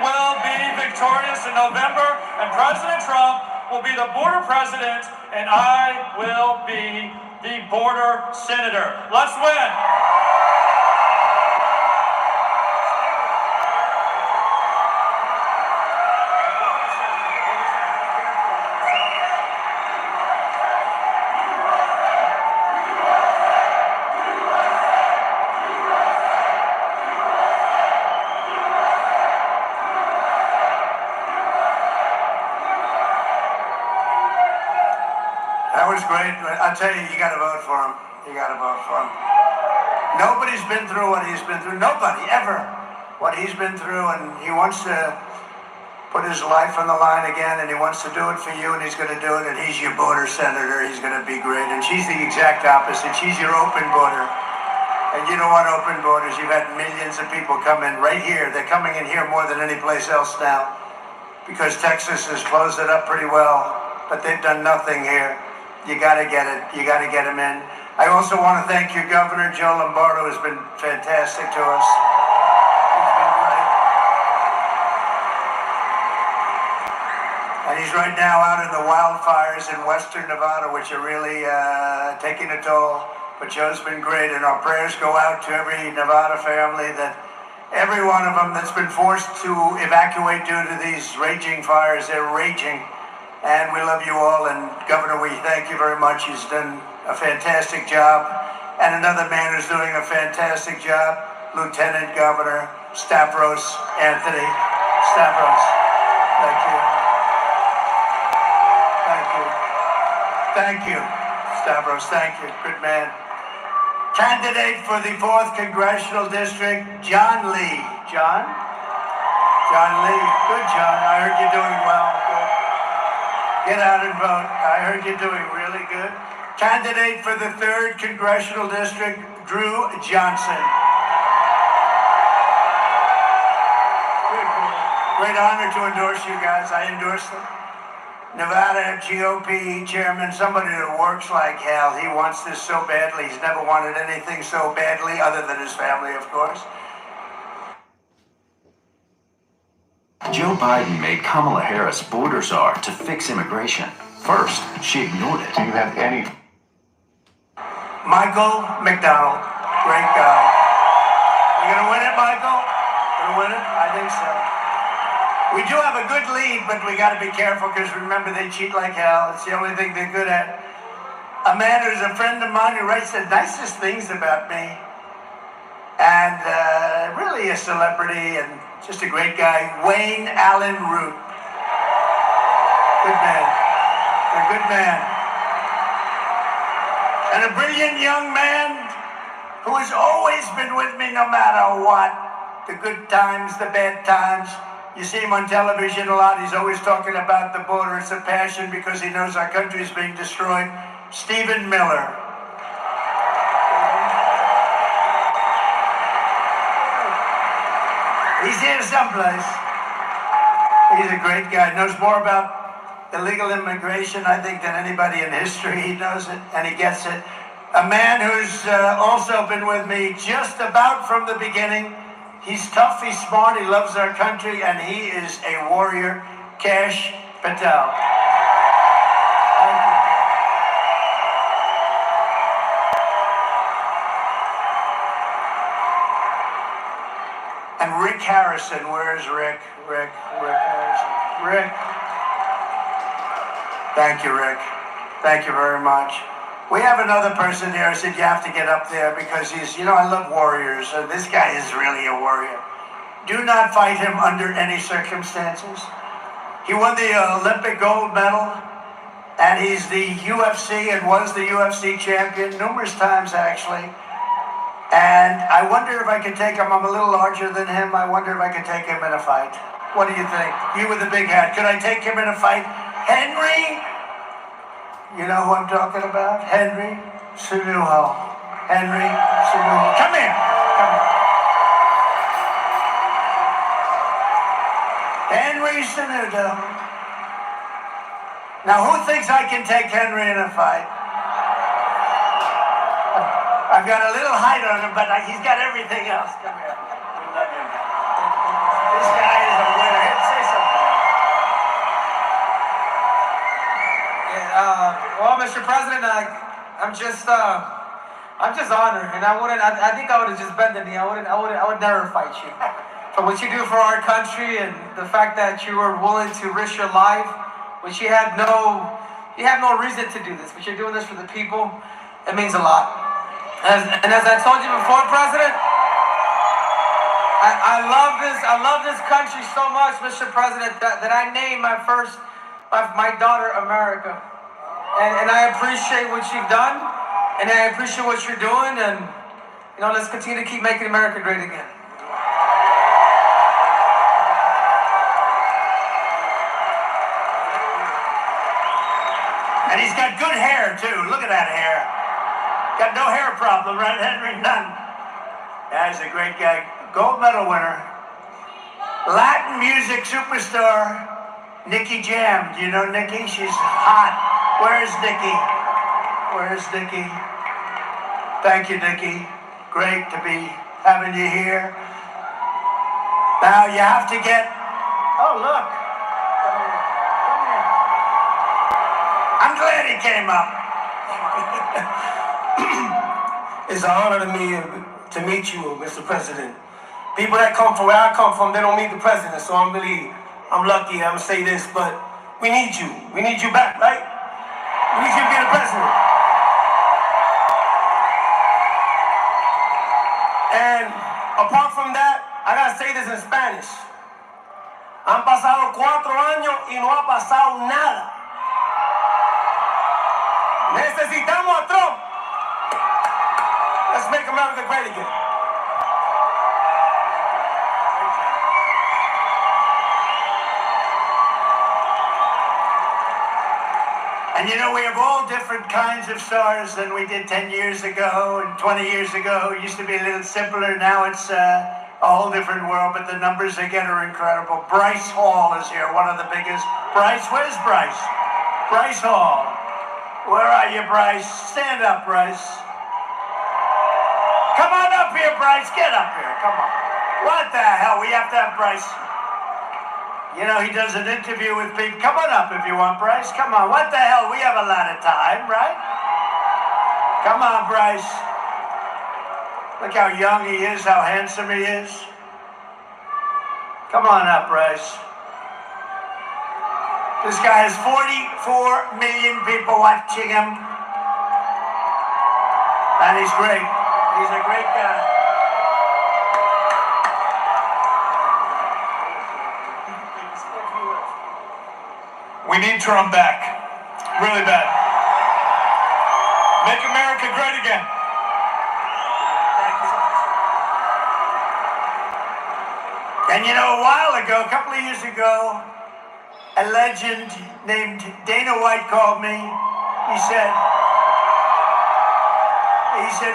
will be victorious in November, and President Trump will be the border president, and I will be the border senator. Let's win. That was great. I tell you, you got to vote for him. You got to vote for him. Nobody's been through what he's been through. Nobody ever. What he's been through, and he wants to put his life on the line again, and he wants to do it for you, and he's going to do it. And he's your border senator. He's going to be great. And she's the exact opposite. She's your open border. And you don't want open borders. You've had millions of people come in right here. They're coming in here more than any place else now, because Texas has closed it up pretty well, but they've done nothing here. You got to get it. You got to get them in. I also want to thank your governor, Joe Lombardo, has been fantastic to us. He's been great. And he's right now out in the wildfires in western Nevada, which are really taking a toll. But Joe's been great, and our prayers go out to every Nevada family, that every one of them that's been forced to evacuate due to these raging fires. They're raging. And we love you all, and Governor, we thank you very much. He's done a fantastic job. And another man who's doing a fantastic job, Lieutenant Governor Stavros Anthony. Stavros, thank you. Thank you. Thank you, Stavros, thank you. Good man. Candidate for the 4th Congressional District, John Lee. John Lee. Good, John. I heard you're doing well. Good. Get out and vote. I heard you're doing really good. Candidate for the 3rd Congressional District, Drew Johnson. Great honor to endorse you guys. I endorse them. Nevada GOP chairman, somebody that works like hell. He wants this so badly. He's never wanted anything so badly, other than his family, of course. Joe Biden made Kamala Harris border czar to fix immigration. First, she ignored it. Do you have any? Michael McDonald, great guy. You gonna win it, Michael? Gonna win it? I think so. We do have a good lead, but we gotta be careful, because remember, they cheat like hell. It's the only thing they're good at. A man who's a friend of mine who writes the nicest things about me, and really a celebrity and just a great guy, Wayne Allen Root. Good man. A good man. And a brilliant young man who has always been with me no matter what. The good times, the bad times. You see him on television a lot. He's always talking about the border. It's a passion, because he knows our country is being destroyed. Stephen Miller. He's here someplace. He's a great guy. Knows more about illegal immigration, I think, than anybody in history. He knows it, and he gets it. A man who's also been with me just about from the beginning. He's tough, he's smart, he loves our country, and he is a warrior. Kash Patel. Thank you. And Rick Harrison, where's Rick? Rick Harrison. Rick. Thank you, Rick. Thank you very much. We have another person here. I said, you have to get up there, because he's, I love warriors. This guy is really a warrior. Do not fight him under any circumstances. He won the Olympic gold medal, and he's the UFC and was the UFC champion numerous times, actually. And I wonder if I could take him. I'm a little larger than him. I wonder if I could take him in a fight. What do you think? You with the big hat. Could I take him in a fight? Henry? You know who I'm talking about? Henry Cejudo. Henry Cejudo. Come here. Come here. Henry Cejudo. Now, who thinks I can take Henry in a fight? I've got a little height on him, but he's got everything else. Come here. We love him. This guy is a winner. Say something. Well, Mr. President, I'm just honored, and I think I would have just bent the knee. I would never fight you. For what you do for our country and the fact that you were willing to risk your life, which you have no reason to do this, but you're doing this for the people, it means a lot. As I told you before, President, I love this country so much, Mr. President, that I named my daughter America. And I appreciate what you've done, and I appreciate what you're doing, and let's continue to keep making America great again. And he's got good hair, too. Look at that hair. Got no hair problem, right, Henry? None. Yeah, he's a great guy. Gold medal winner. Latin music superstar, Nicky Jam. Do you know Nicky? She's hot. Where's Nicky? Where's Nicky? Thank you, Nicky. Great to be having you here. Now you have to get... Oh, look. I'm glad he came up. It's an honor to me to meet you, Mr. President. People that come from where I come from, they don't meet the president, so I'm lucky. I'm gonna say this, but we need you. We need you back, right? We need you to be the president. And apart from that, I gotta say this in Spanish. Han pasado 4 años y no ha pasado nada. Necesitamos a Trump. Let's make America great again. And we have all different kinds of stars than we did 10 years ago and 20 years ago. It used to be a little simpler. Now it's a whole different world, but the numbers again are incredible. Bryce Hall is here, one of the biggest. Bryce, where's Bryce? Bryce Hall. Where are you, Bryce? Stand up, Bryce. Come on up here, Bryce. Get up here. Come on. What the hell? We have to have Bryce. He does an interview with people. Come on up if you want, Bryce. Come on. What the hell? We have a lot of time, right? Come on, Bryce. Look how young he is, how handsome he is. Come on up, Bryce. This guy has 44 million people watching him. And he's great. He's a great guy. We need Trump back. Really bad. Make America great again. And a while ago, a couple of years ago, a legend named Dana White called me. He said,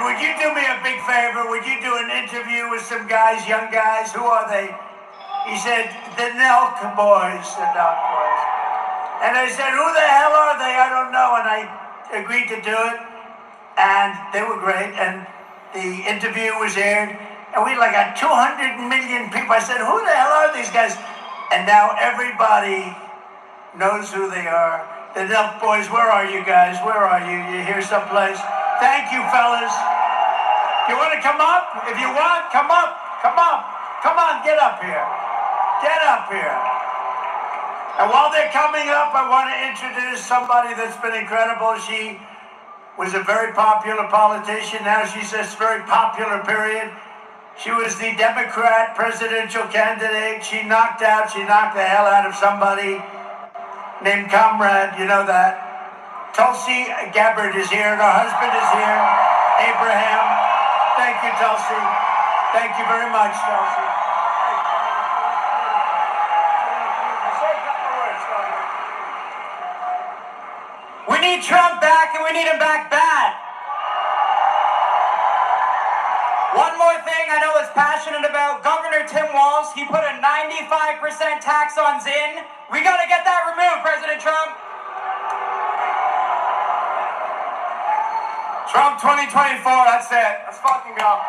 would you do me a big favor? Would you do an interview with some guys, young guys? Who are they? He said, the Nelk Boys, the Nelk Boys. And I said, who the hell are they? I don't know. And I agreed to do it. And they were great. And the interview was aired. And we got 200 million people. I said, who the hell are these guys? And now everybody knows who they are. The Nelk Boys, where are you guys? Where are you? You here someplace? Thank you, fellas. You want to come up? If you want, come up. Come up. Come on, get up here. Get up here. And while they're coming up, I want to introduce somebody that's been incredible. She was a very popular politician. Now she's this very popular period. She was the Democrat presidential candidate. She knocked the hell out of somebody named Comrade. You know that. Tulsi Gabbard is here, and her husband is here, Abraham. Thank you, Tulsi. Thank you very much, Tulsi. We need Trump back, and we need him back bad. One more thing I know it's passionate about. Governor Tim Walz, he put a 95% tax on Zyn. We got to get that removed, President Trump. Trump 2024, that's it. Let's fucking go.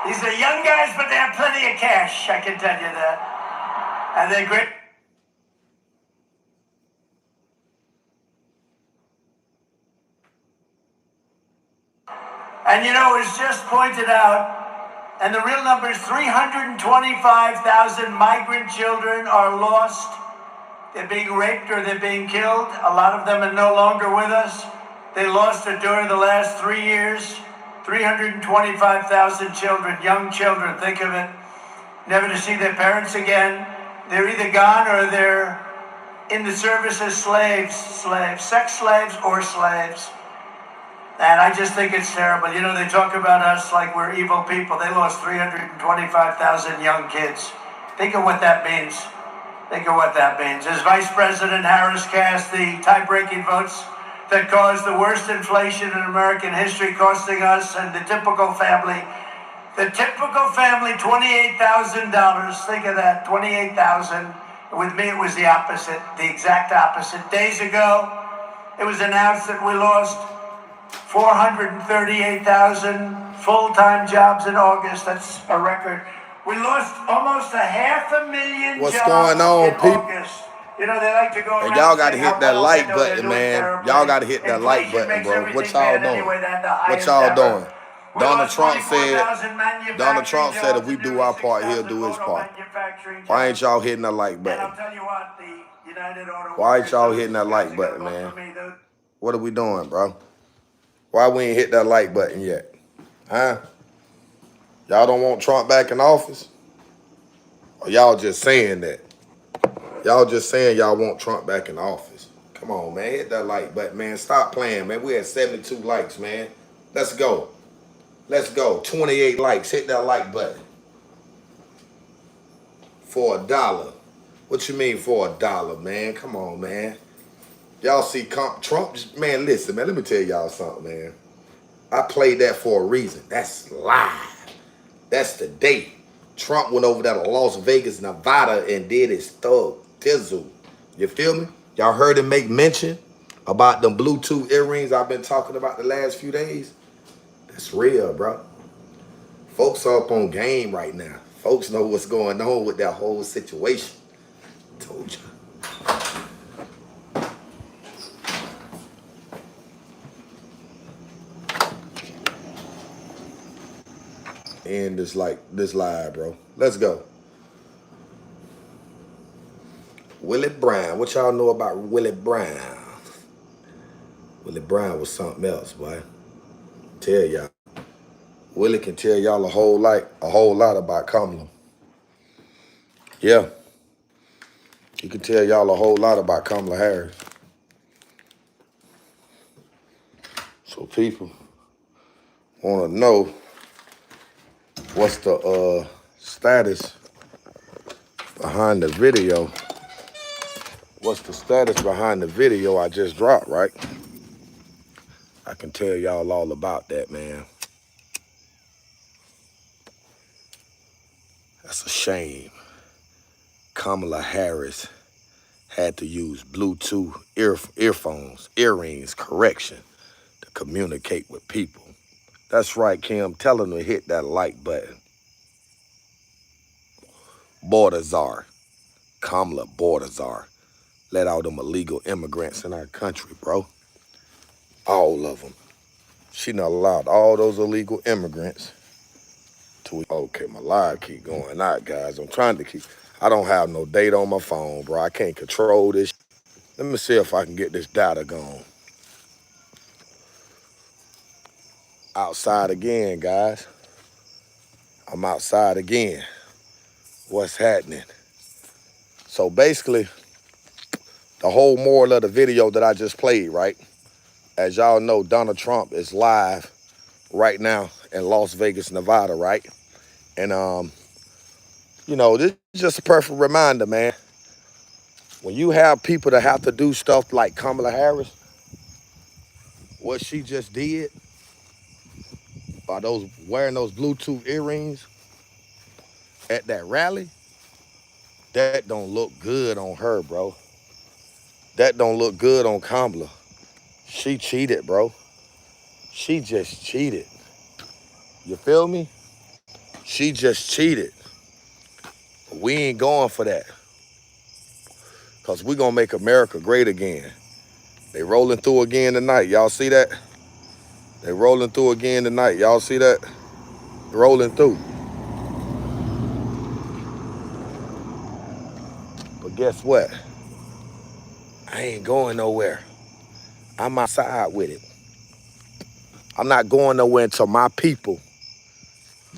These are young guys, but they have plenty of cash, I can tell you that. And they're great. And you know, it was just pointed out, and the real number is 325,000 migrant children are lost. They're being raped or they're being killed. A lot of them are no longer with us. They lost it during the last 3 years. 325,000 children, young children, think of it, never to see their parents again. They're either gone or they're in the service as slaves, sex slaves or slaves. And I just think it's terrible. You know, they talk about us like we're evil people. They lost 325,000 young kids. Think of what that means. Think of what that means. As Vice President Harris cast the tie-breaking votes that caused the worst inflation in American history, costing us and the typical family, $28,000. Think of that, $28,000. With me, it was the opposite, the exact opposite. Days ago, it was announced that we lost 438,000 full-time jobs in August. That's a record. We lost almost 500,000 What's jobs going on, in people? August. You know, they like to go And around y'all got to saying hit how that well like they know they're button, doing man. terribly. Y'all got to hit that like Inflation button, makes bro. everything What y'all bad doing? anyway, that's the What highest y'all ever. doing? We Donald lost Trump said, 24,000 manufacturing Donald Trump said if jobs we and do nearly our part, he'll 6,000 do his auto part. manufacturing Why ain't jobs. y'all hitting that like And button? I'll tell you what, the United Auto Why ain't Workers, y'all those hitting that guys like are gonna button, vote man? for me. What are we doing, bro? Why we ain't hit that like button yet? Huh? Y'all don't want Trump back in office? Or y'all just saying that? Y'all just saying y'all want Trump back in office. Come on, man. Hit that like button, man. Stop playing, man. We had 72 likes, man. Let's go. Let's go. 28 likes. Hit that like button. For $1. What you mean for $1, man? Come on, man. Y'all see Trump, man, listen, man. Let me tell y'all something, man. I played that for a reason. That's live. That's the date. Trump went over there to Las Vegas, Nevada, and did his thug tizzle. You feel me? Y'all heard him make mention about them Bluetooth earrings I've been talking about the last few days? That's real, bro. Folks are up on game right now. Folks know what's going on with that whole situation. Told you. And this live, bro. Let's go. Willie Brown. What y'all know about Willie Brown? Willie Brown was something else, boy. Tell y'all. Willie can tell y'all a whole lot about Kamala. Yeah. He can tell y'all a whole lot about Kamala Harris. So people want to know what's the status behind the video. What's the status behind the video I just dropped, right? I can tell y'all all about that, man. That's a shame. Kamala Harris had to use Bluetooth earrings, correction, to communicate with people. That's right, Kim. Tell them to hit that like button. Border czar. Kamala border czar. Let all them illegal immigrants in our country, bro. All of them. She not allowed all those illegal immigrants to... Okay, my live keep going out, guys. I'm trying to keep... I don't have no data on my phone, bro. I can't control this. Let me see if I can get this data going. Outside again, guys. I'm outside again. What's happening? So basically, the whole moral of the video that I just played, right? As y'all know, Donald Trump is live right now in Las Vegas, Nevada, right? And, you know, this is just a perfect reminder, man. When you have people that have to do stuff like Kamala Harris, what she just did, by those wearing those Bluetooth earrings at that rally, that don't look good on her, bro. That don't look good on Kamala. She cheated, bro. She just cheated. You feel me? She just cheated. We ain't going for that. Because we going to make America great again. They rolling through again tonight. Y'all see that? They rolling through again tonight. Y'all see that? Rolling through. But guess what? I ain't going nowhere. I'm outside with it. I'm not going nowhere until my people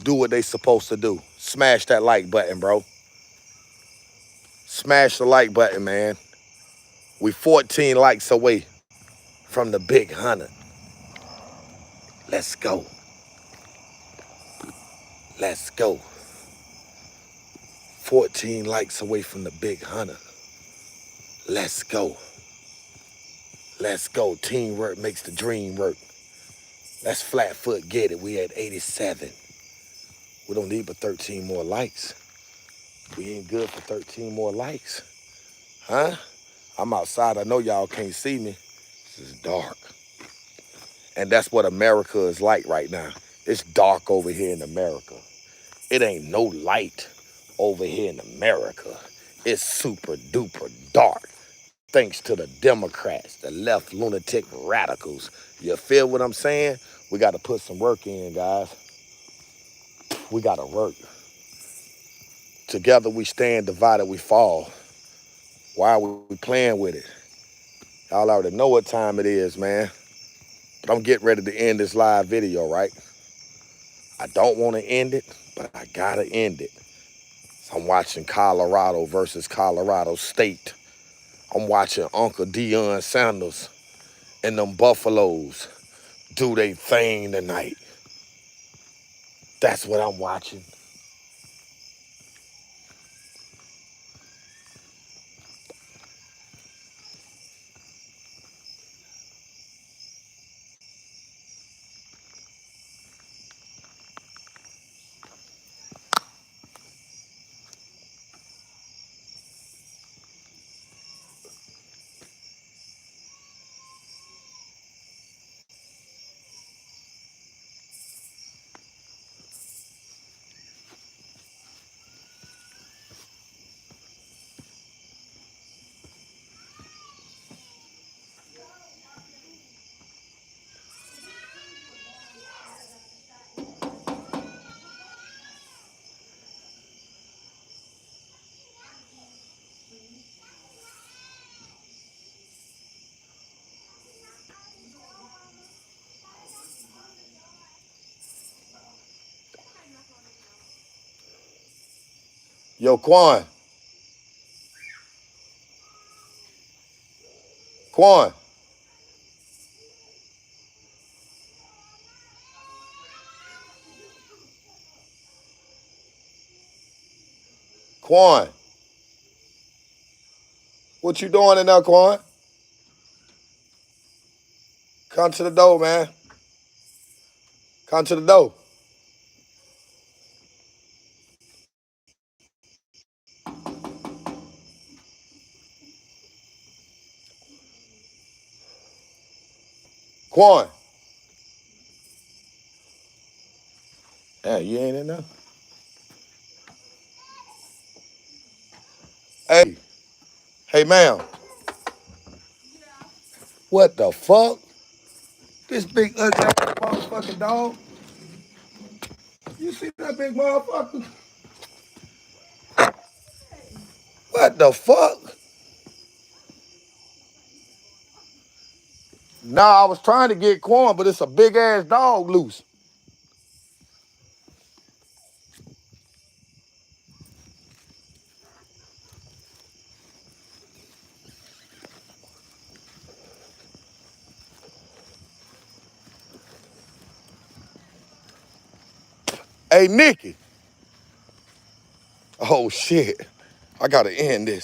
do what they supposed to do. Smash that like button, bro. Smash the like button, man. We 14 likes away from the big 100. Let's go. Let's go. 14 likes away from the big 100. Let's go. Let's go. Teamwork makes the dream work. Let's flat foot get it. We at 87. We don't need but 13 more likes. We ain't good for 13 more likes. Huh? I'm outside. I know y'all can't see me. This is dark. And that's what America is like right now. It's dark over here in America. It ain't no light over here in America. It's super duper dark. Thanks to the Democrats, the left lunatic radicals. You feel what I'm saying? We got to put some work in, guys. We got to work. Together we stand, divided we fall. Why are we playing with it? Y'all already know what time it is, man. But I'm getting ready to end this live video, right? I don't want to end it, but I got to end it. So I'm watching Colorado versus Colorado State. I'm watching Uncle Deion Sanders and them Buffaloes do they thing tonight. That's what I'm watching. Yo, Quan. Quan. Quan. What you doing in there, Quan? Come to the door, man. Come to the door. Quan. Yeah, you ain't in there? Hey. Hey, ma'am. What the fuck? This big ugly motherfucking dog. You see that big motherfucker? What the fuck? Nah, I was trying to get Quan, but it's a big ass dog loose. Hey, Nikki. Oh, shit. I gotta end this.